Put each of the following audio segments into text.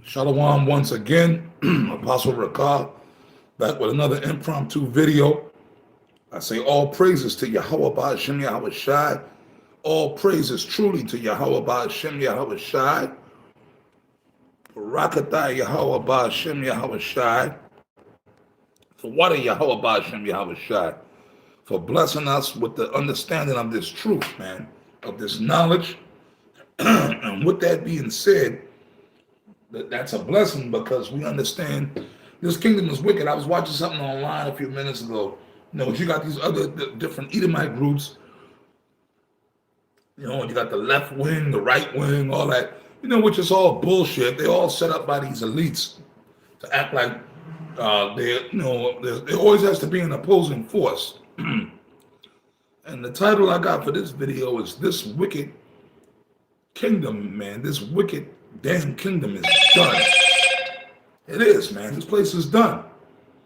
Shalom once again, Apostle Rakah, back with another impromptu video. I say all praises to Yahweh Ba'ashem Yahweh Shai. All praises truly to Yahweh Ba'ashem Yahweh Shai. Barakatai Yahweh Ba'ashem Yahweh Shai. For what Yahweh Ba'ashem Yahweh Shai? For blessing us with the understanding of this truth, man, of this knowledge. And with that being said, that's a blessing because we understand this kingdom is wicked. I was watching something online a few minutes ago. You got these other different Edomite groups. You got the left wing, the right wing, all that. Which is all bullshit. They all set up by these elites to act like there always has to be an opposing force. And the title I got for this video is "This Wicked Kingdom, man. This wicked damn kingdom is done." It is, man. This place is done.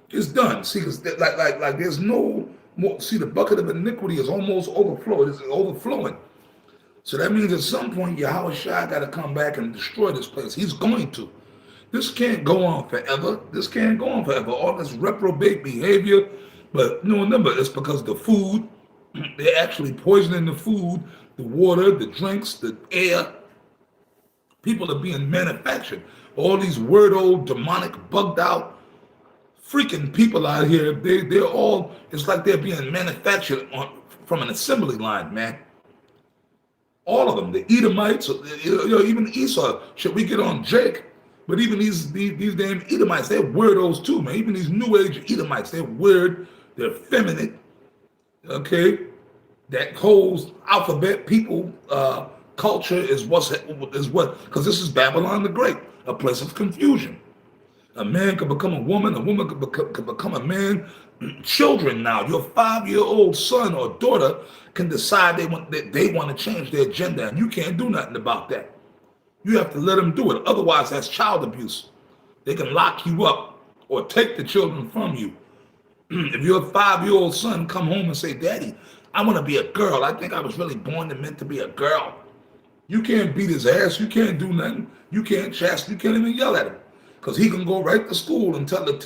It's done. See, cause like there's no more. See, the bucket of iniquity is almost overflowing. It's overflowing. So that means at some point Yahweh Shai got to come back and destroy this place. He's going to. This can't go on forever. This can't go on forever. All this reprobate behavior. But remember, it's because the food, they're actually poisoning the food, the water, the drinks, the air. People are being manufactured. All these weirdo, demonic, bugged out, freaking people out here, they're all, it's like they're being manufactured from an assembly line, man. All of them, the Edomites, even Esau, should we get on Jake? But even these damn Edomites, they're weirdos too, man. Even these new age Edomites, they're weird, they're effeminate, okay? That whole alphabet people culture is what, because this is Babylon the Great, a place of confusion. A man could become a woman could become a man. Children now, your 5-year-old son or daughter can decide they want to change their gender, and you can't do nothing about that. You have to let them do it. Otherwise, that's child abuse. They can lock you up or take the children from you. If your 5-year-old son come home and say, "Daddy, I want to be a girl. I think I was really born and meant to be a girl." You can't beat his ass. You can't do nothing. You can't chasten. You can't even yell at him. Because he can go right to school and tell his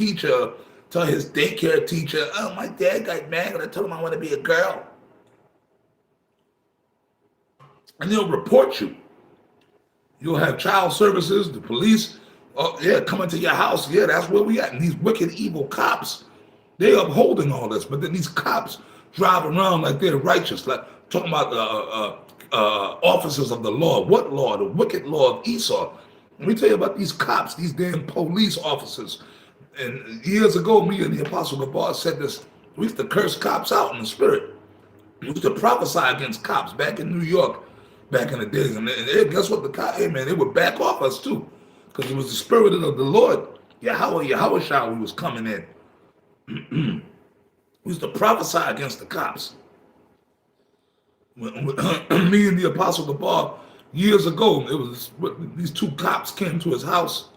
daycare teacher, "Oh, my dad got mad and I told him I want to be a girl." And they'll report you. You'll have child services, the police, coming to your house. Yeah, that's where we at. And these wicked, evil cops, they upholding all this. But then these cops drive around like they're righteous, like talking about officers of the law. What law? The wicked law of Esau. Let me tell you about these cops, these damn police officers. And years ago, me and the Apostle Gabar said this. We used to curse cops out in the spirit. We used to prophesy against cops back in New York, back in the days. And guess what? The cops, hey man, they would back off us too. Because it was the spirit of the Lord, Yahweh Shai, who was coming in. We used to prophesy against the cops. Me and the Apostle Gabar, years ago, it was these two cops came to his house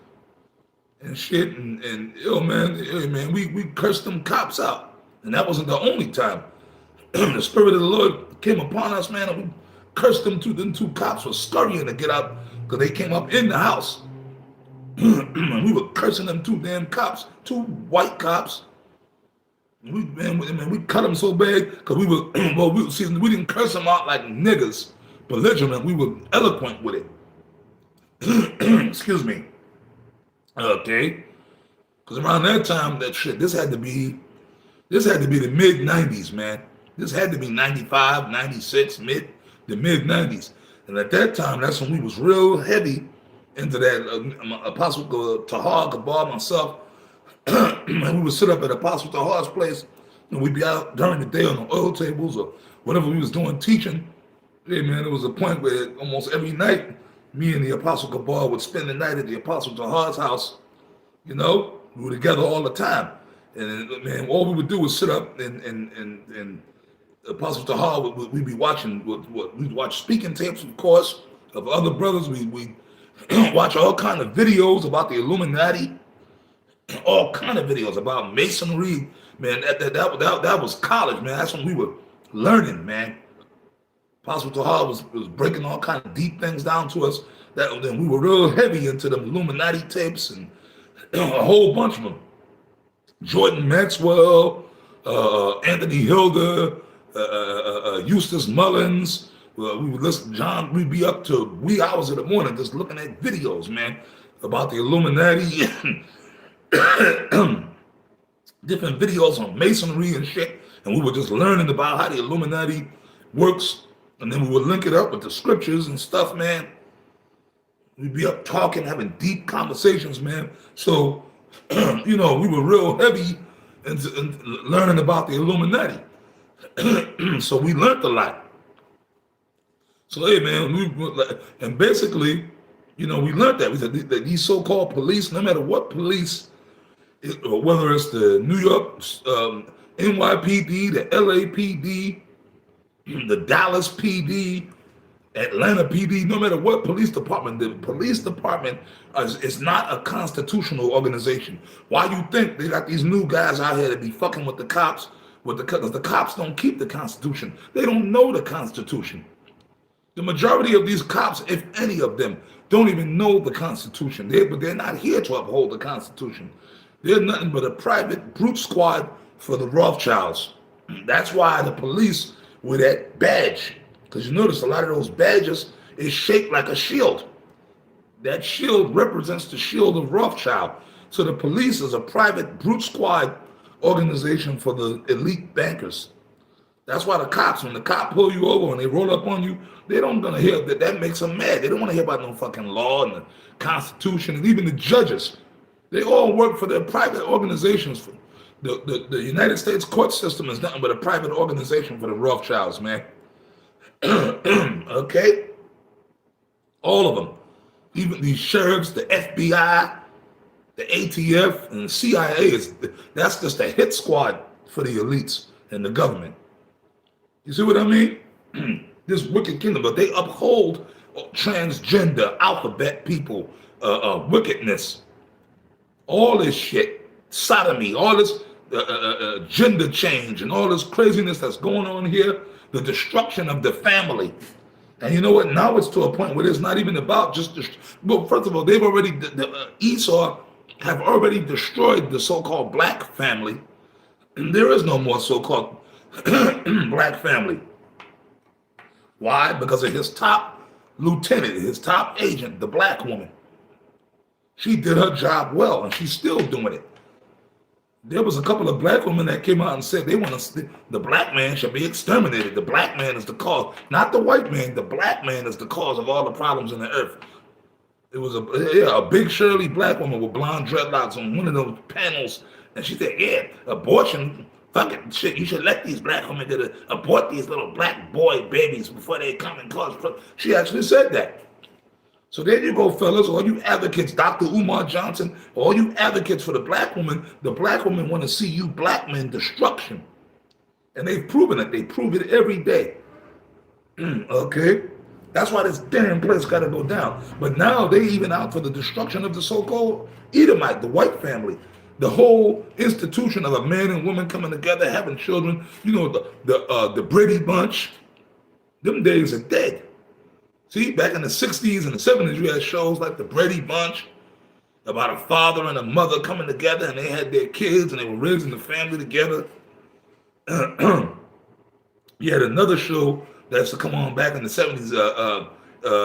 and shit, and man, we cursed them cops out. And that wasn't the only time. The spirit of the Lord came upon us, man, and we cursed them too. Them two cops were scurrying to get out because they came up in the house. And we were cursing them two damn cops, two white cops. We cut them so bad because we didn't curse them out like niggas, belligerent. We were eloquent with it. Excuse me. Okay, because around that time, this had to be the mid 90s, man. This had to be 95, 96, the mid 90s. And at that time, that's when we was real heavy into that. Apostle Tahar, Gabar, myself, and we would sit up at Apostle Tahar's place, and we'd be out during the day on the oil tables or whatever we was doing teaching. Hey man, there was a point where almost every night, me and the Apostle Gabar would spend the night at the Apostle Tahar's house. We were together all the time. And man, all we would do was sit up and Apostle Tahar, we'd be watching, we'd watch speaking tapes, of course, of other brothers. We watch all kind of videos about the Illuminati, all kind of videos about Masonry. Man, that was college, man. That's when we were learning, man. Apostle Tahar was breaking all kind of deep things down to us. Then we were real heavy into them Illuminati tapes and a whole bunch of them. Jordan Maxwell, Anthony Hilda, Eustace Mullins. We would listen, John, we'd be up to wee hours of the morning just looking at videos, man, about the Illuminati, different videos on masonry and shit. And we were just learning about how the Illuminati works. And then we would link it up with the scriptures and stuff, man. We'd be up talking, having deep conversations, man. So, we were real heavy in learning about the Illuminati. So we learned a lot. So, hey, man, and basically, we learned that. We said that these so-called police, no matter what police, whether it's the New York NYPD, the LAPD, the Dallas PD, Atlanta PD, no matter what police department, the police department is not a constitutional organization. Why you think they got these new guys out here to be fucking with the cops? Because the cops don't keep the Constitution. They don't know the Constitution. The majority of these cops, if any of them, don't even know the Constitution. But they're not here to uphold the Constitution. They're nothing but a private brute squad for the Rothschilds. That's why the police with that badge, because you notice a lot of those badges is shaped like a shield. That shield represents the shield of Rothschild. So the police is a private brute squad organization for the elite bankers. That's why the cops, when the cop pull you over and they roll up on you, they don't gonna hear that. That makes them mad. They don't want to hear about no fucking law and the Constitution, and even the judges. They all work for their private organizations. The United States court system is nothing but a private organization for the Rothschilds, man. Okay? All of them. Even these sheriffs, the FBI, the ATF, and the CIA, that's just a hit squad for the elites and the government. You see what I mean? This wicked kingdom, but they uphold transgender, alphabet people, wickedness, all this shit, sodomy, all this gender change, and all this craziness that's going on here, the destruction of the family. And you know what? Now it's to a point where it's not even about just, well, first of all, they've already, Esau have already destroyed the so-called black family, and there is no more so-called black family. Why? Because of his top lieutenant, his top agent, the black woman. She did her job well, and she's still doing it. There was a couple of black women that came out and said they want to, the black man should be exterminated. The black man is the cause, not the white man. The black man is the cause of all the problems in the earth. It was a big Shirley black woman with blonde dreadlocks on one of those panels, and she said, "Yeah, abortion, fucking shit. You should let these black women abort these little black boy babies before they come and cause." She actually said that. So there you go, fellas, all you advocates, Dr. Umar Johnson, all you advocates for the black woman want to see you black men destruction. And they've proven it. They prove it every day. Okay? That's why this damn place got to go down. But now they even out for the destruction of the so-called Edomite, the white family. The whole institution of a man and woman coming together, having children, the Brady Bunch, them days are dead. See, back in the 60s and the 70s, you had shows like the Brady Bunch about a father and a mother coming together, and they had their kids and they were raising the family together. You had another show that's to come on back in the 70s,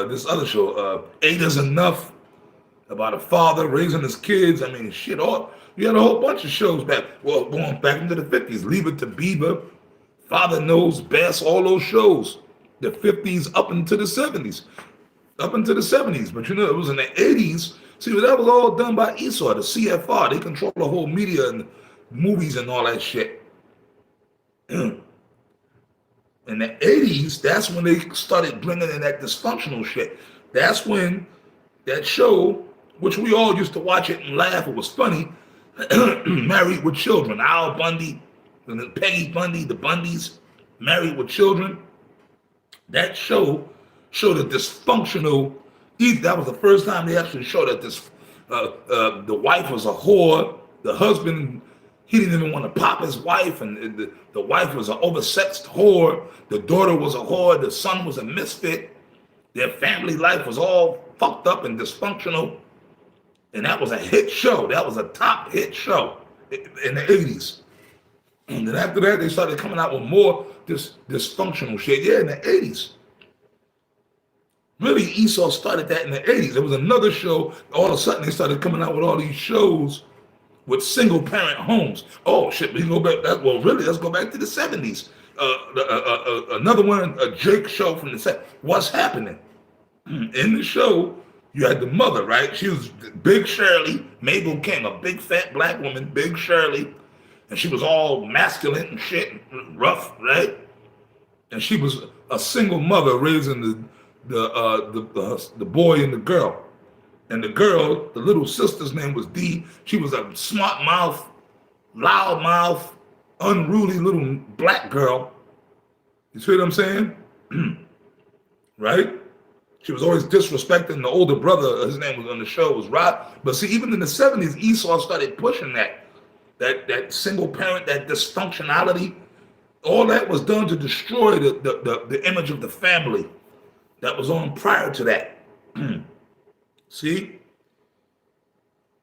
this other show, Eight is Enough, about a father raising his kids. I mean, shit, you had a whole bunch of shows going back into the 50s. Leave It to Beaver, Father Knows Best, all those shows. The 50s up into the 70s. But it was in the 80s. See, that was all done by Esau, the CFR. They control the whole media and movies and all that shit. In the 80s, that's when they started bringing in that dysfunctional shit. That's when that show, which we all used to watch it and laugh, it was funny, Married with Children, Al Bundy, and then Peggy Bundy, the Bundys, Married with Children. That show showed a dysfunctional, that was the first time they actually showed that the wife was a whore, the husband, he didn't even want to pop his wife, and the wife was an oversexed whore, the daughter was a whore, the son was a misfit, their family life was all fucked up and dysfunctional. And that was a hit show. That was a top hit show in the 80s. And then after that, they started coming out with more dysfunctional shit. Yeah, in the 80s. Really, Esau started that in the 80s. There was another show. All of a sudden, they started coming out with all these shows with single parent homes. Oh, shit, we can go back. Well, really, let's go back to the 70s. Another one, a Jake show from the 70s. What's happening? In the show, you had the mother, right? She was Big Shirley, Mabel King, a big fat black woman, Big Shirley. And she was all masculine and shit, rough, right? And she was a single mother raising the boy and the girl. And the girl, the little sister's name was Dee. She was a smart mouth, loud mouth, unruly little black girl. You see what I'm saying? Right? She was always disrespecting the older brother. His name was on the show was Rod. But see, even in the 70s, Esau started pushing that single parent, that dysfunctionality. All that was done to destroy the image of the family that was on prior to that. See?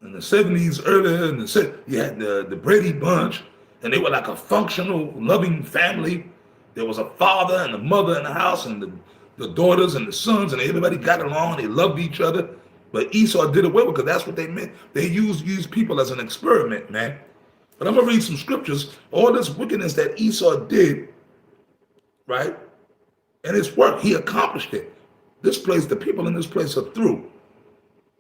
In the 70s, earlier in the 70s, you had the Brady Bunch, and they were like a functional, loving family. There was a father and a mother in the house, and the daughters and the sons, and everybody got along. They loved each other. But Esau did away with it because that's what they meant. They used people as an experiment, man. But I'm going to read some scriptures. All this wickedness that Esau did, right? And it's work. He accomplished it. This place, the people in this place are through.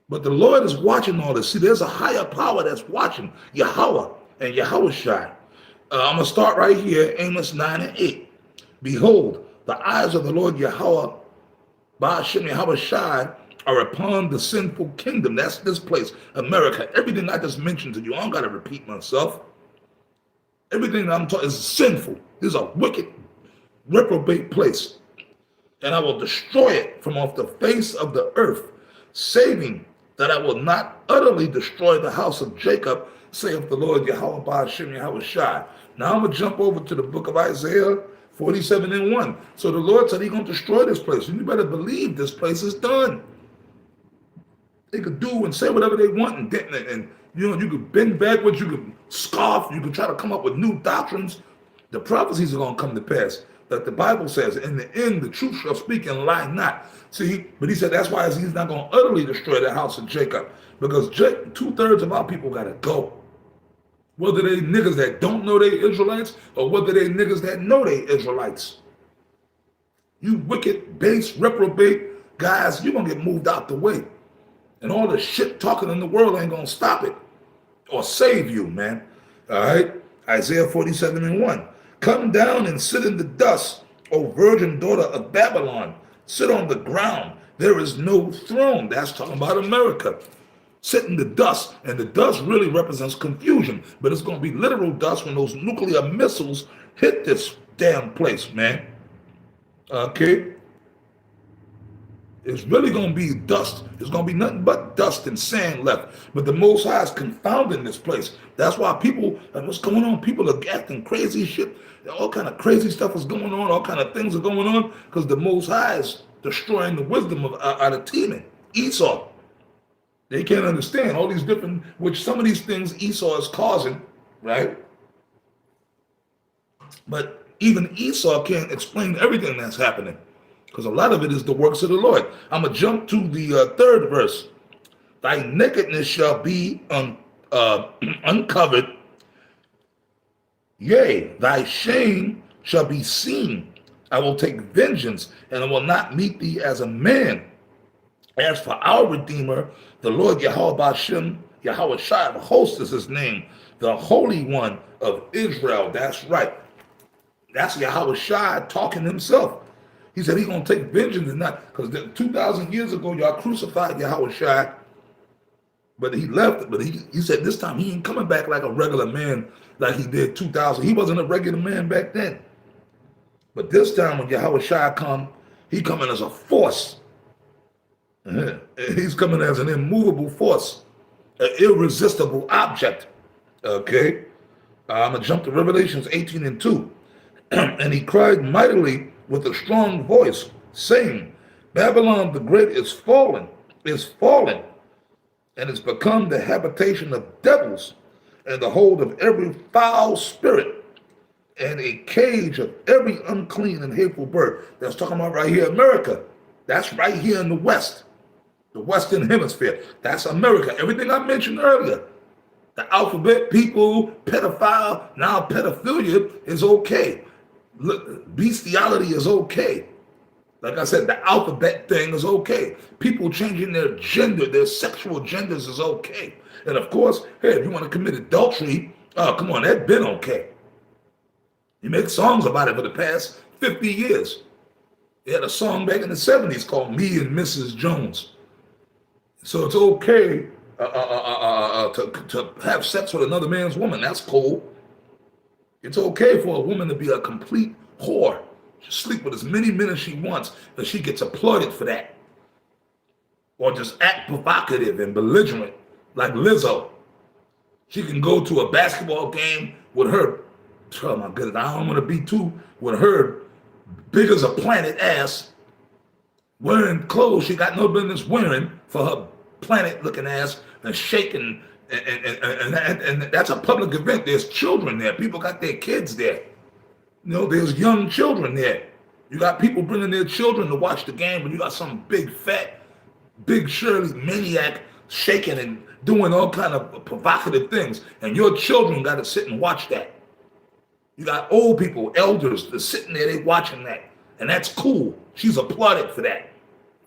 But the Lord is watching all this. See, there's a higher power that's watching. Yahweh and Yahushua. I'm going to start right here, Amos 9:8. Behold, the eyes of the Lord Yahweh, Ba'ashem Yahushua, are upon the sinful kingdom. That's this place, America. Everything I just mentioned to you, I don't got to repeat myself. Everything that I'm talking is sinful. This is a wicked, reprobate place. And I will destroy it from off the face of the earth, saving that I will not utterly destroy the house of Jacob, saith the Lord Yahweh Ba'ashem Yahushua. Now I'm going to jump over to the book of Isaiah 47:1. So the Lord said he's going to destroy this place. And you better believe this place is done. They could do and say whatever they want, and you know, you could bend backwards, you could scoff, you could try to come up with new doctrines. The prophecies are going to come to pass. That the Bible says, in the end, the truth shall speak and lie not. See, but he said that's why he's not going to utterly destroy the house of Jacob, because 2/3 of our people got to go. Whether they niggas that don't know they Israelites or whether they niggas that know they Israelites. You wicked, base, reprobate guys, you're going to get moved out the way. And all the shit talking in the world ain't going to stop it or save you, man. All right? Isaiah 47:1. Come down and sit in the dust, O virgin daughter of Babylon. Sit on the ground. There is no throne. That's talking about America. Sit in the dust. And the dust really represents confusion. But it's going to be literal dust when those nuclear missiles hit this damn place, man. Okay? It's really going to be dust. It's going to be nothing but dust and sand left. But the Most High is confounding this place. That's why people, what's going on? People are acting crazy shit. All kind of crazy stuff is going on. All kind of things are going on because the Most High is destroying the wisdom of our teaming. Esau. They can't understand all these different, which some of these things Esau is causing, right? But even Esau can't explain everything that's happening, because a lot of it is the works of the Lord. I'm going to jump to the third verse. Thy nakedness shall be uncovered. Yea, thy shame shall be seen. I will take vengeance, and I will not meet thee as a man. As for our Redeemer, the Lord Yahweh Ba'ashem, Yahweh Shai of hosts is his name, the Holy One of Israel. That's right. That's Yahweh Shai talking himself. He said he's going to take vengeance and not, because 2,000 years ago, y'all crucified Yahweh Shai, but he left. But he said this time he ain't coming back like a regular man like he did 2,000. He wasn't a regular man back then. But this time when Yahweh Shai come, he coming as a force. He's coming as an immovable force, an irresistible object. Okay? I'm going to jump to Revelations 18:2. And he cried mightily with a strong voice, saying, Babylon the Great is fallen, is fallen, and it's become the habitation of devils, and the hold of every foul spirit, and a cage of every unclean and hateful bird. That's talking about right here, America. That's right here in the West, the Western Hemisphere. That's America. Everything I mentioned earlier. The alphabet people, pedophile, now pedophilia is okay. Bestiality is okay. Like I said, the alphabet thing is okay. People changing their gender, their sexual genders is okay. And of course, hey, if you want to commit adultery, oh, come on, that's been okay. You make songs about it for the past 50 years. They had a song back in the 70s called Me and Mrs. Jones. So it's okay to have sex with another man's woman. That's cool. It's okay for a woman to be a complete whore. She sleep with as many men as she wants, but she gets applauded for that. Or just act provocative and belligerent, like Lizzo. She can go to a basketball game with her, oh my goodness, I don't want to be too, with her big as a planet ass, wearing clothes she got no business wearing for her planet looking ass, and shaking, and that's a public event. There's children there. People got their kids there. You know, there's young children there. You got people bringing their children to watch the game, and you got some big fat, big Shirley maniac shaking and doing all kind of provocative things, and your children got to sit and watch that. You got old people, elders, that's sitting there, they watching that, and that's cool. She's applauded for that,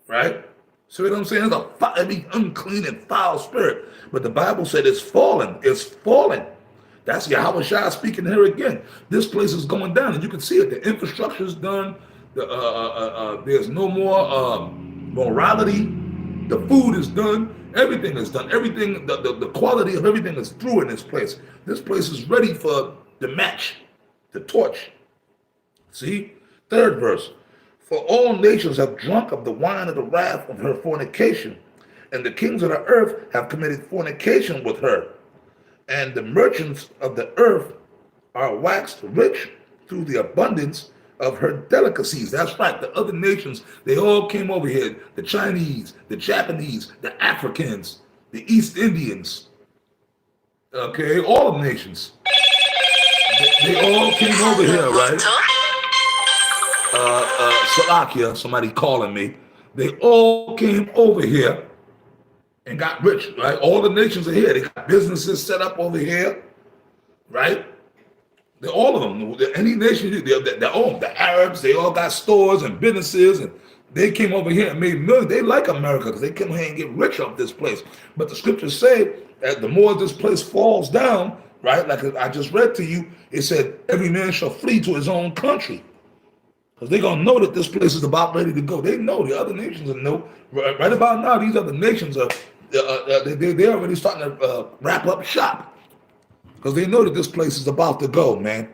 right? So you know what I'm saying? It's every unclean and foul spirit, but the Bible said it's fallen. It's fallen. That's Yahweh Shai speaking here again. This place is going down, and you can see it. The infrastructure is done. There's no more morality. The food is done. Everything is done. Everything, the quality of everything is through in this place. This place is ready for the match, the torch. See? Third verse. For all nations have drunk of the wine of the wrath of her fornication, and the kings of the earth have committed fornication with her. And the merchants of the earth are waxed rich through the abundance of her delicacies. That's right. The other nations, they all came over here. The Chinese, the Japanese, the Africans, the East Indians. Okay, all the nations. They all came over here, right? Slovakia, somebody calling me. They all came over here and got rich, right? All the nations are here. They got businesses set up over here, right? All of them, any nation, the Arabs, they all got stores and businesses, and they came over here and made millions. They like America because they come here and get rich off this place. But the scriptures say that the more this place falls down, right? Like I just read to you, it said every man shall flee to his own country. Because they're going to know that this place is about ready to go. They know, the other nations know. Right about now, these other nations are, they're already starting to wrap up shop. Because they know that this place is about to go, man.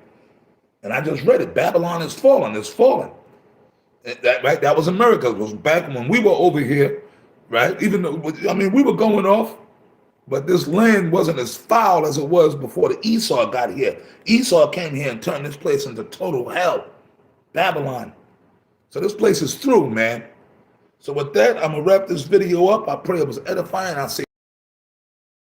And I just read it. Babylon is fallen. It's fallen. Right? That was America. It was back when we were over here, right? Even though, I mean, we were going off, but this land wasn't as foul as it was before the Esau got here. Esau came here and turned this place into total hell. Babylon. So this place is through, man. So with that, I'm going to wrap this video up. I pray it was edifying. I'll say